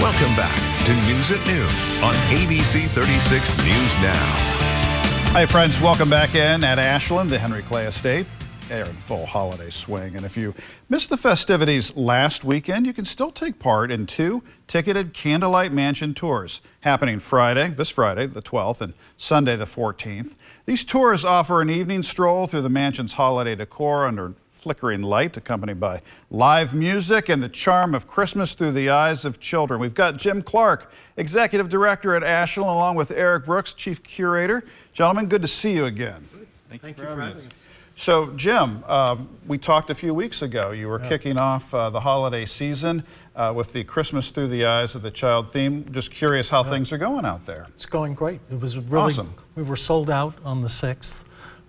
Welcome back to News at Noon on ABC 36 News Now. Hi, friends. Welcome back in at Ashland, the Henry Clay Estate. They're in full holiday swing. And if you missed the festivities last weekend, you can still take part in 2 ticketed Candlelight Mansion tours happening this Friday, the 12th, and Sunday, the 14th. These tours offer an evening stroll through the mansion's holiday decor under flickering light, accompanied by live music and the charm of Christmas through the eyes of children. We've got Jim Clark, Executive Director at Ashland, along with Eric Brooks, Chief Curator. Gentlemen, good to see you again. Thank you for having us. So, Jim, we talked a few weeks ago. You were kicking off the holiday season with the Christmas Through the Eyes of the Child theme. Just curious how things are going out there. It's going great. It was really awesome. We were sold out on the 6th.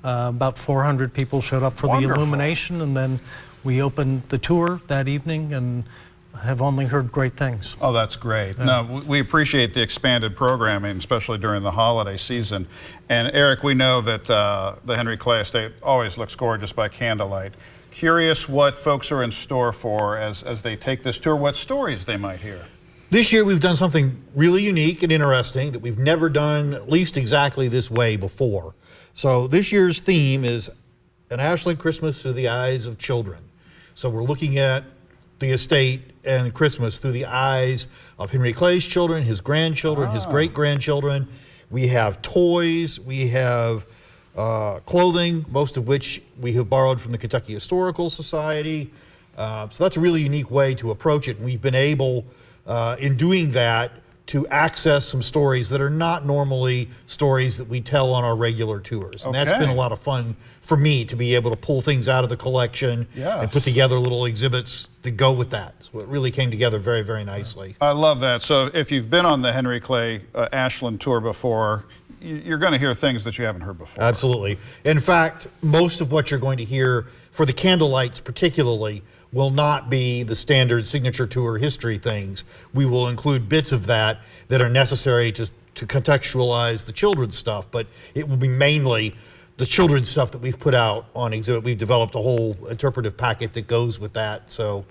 About 400 people showed up for Wonderful. the illumination, and then we opened the tour that evening and have only heard great things. Oh, that's great. Yeah. No, we appreciate the expanded programming, especially during the holiday season. And Eric, we know that the Henry Clay Estate always looks gorgeous by candlelight. Curious what folks are in store for as they take this tour, what stories they might hear. This year we've done something really unique and interesting that we've never done at least exactly this way before. So this year's theme is an Ashland Christmas through the eyes of children. So we're looking at the estate and Christmas through the eyes of Henry Clay's children, his grandchildren, his great-grandchildren. We have toys, we have clothing, most of which we have borrowed from the Kentucky Historical Society. So that's a really unique way to approach it. And we've been able, in doing that, to access some stories that are not normally stories that we tell on our regular tours. And that's been a lot of fun for me to be able to pull things out of the collection and put together little exhibits to go with that. So it really came together very, very nicely. I love that. So if you've been on the Henry Clay Ashland tour before, you're going to hear things that you haven't heard before. Absolutely. In fact, most of what you're going to hear, for the Candlelights particularly, will not be the standard signature tour history things. We will include bits of that are necessary to contextualize the children's stuff, but it will be mainly the children's stuff that we've put out on exhibit. We've developed a whole interpretive packet that goes with that, so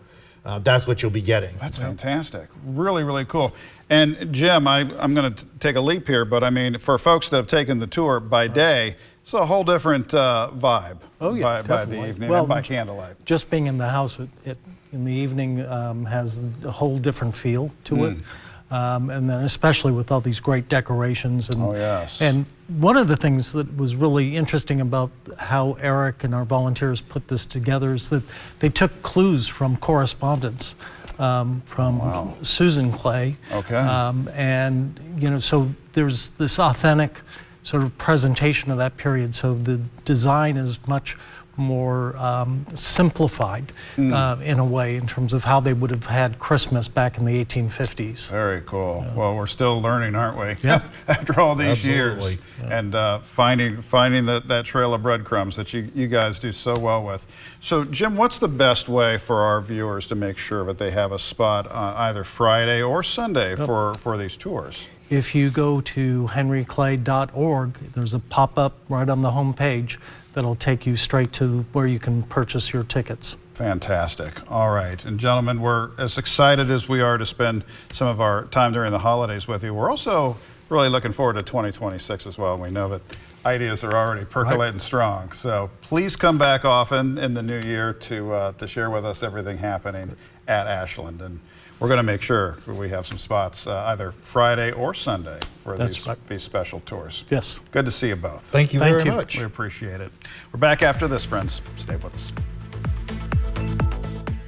that's what you'll be getting. That's fantastic. Really, really cool. And Jim, I'm going to take a leap here, but I mean, for folks that have taken the tour by day, it's a whole different vibe by the evening and by candlelight. Just being in the house in the evening has a whole different feel to it. And then especially with all these great decorations. And, and one of the things that was really interesting about how Eric and our volunteers put this together is that they took clues from correspondence from Susan Clay. And, you know, so there's this authentic sort of presentation of that period. So the design is much more simplified in a way in terms of how they would have had Christmas back in the 1850s. Very cool. Well, we're still learning, aren't we? Yeah. After all these years. And finding that trail of breadcrumbs that you guys do so well with. So, Jim, what's the best way for our viewers to make sure that they have a spot either Friday or Sunday for these tours? If you go to henryclay.org, there's a pop-up right on the home page that'll take you straight to where you can purchase your tickets. Fantastic. All right. And gentlemen, we're as excited as we are to spend some of our time during the holidays with you. We're also really looking forward to 2026 as well. We know that ideas are already percolating strong. So please come back often in the new year to share with us everything happening at Ashland. And we're going to make sure we have some spots either Friday or Sunday for these special tours. Yes. Good to see you both. Thank you very much. We appreciate it. We're back after this, friends. Stay with us.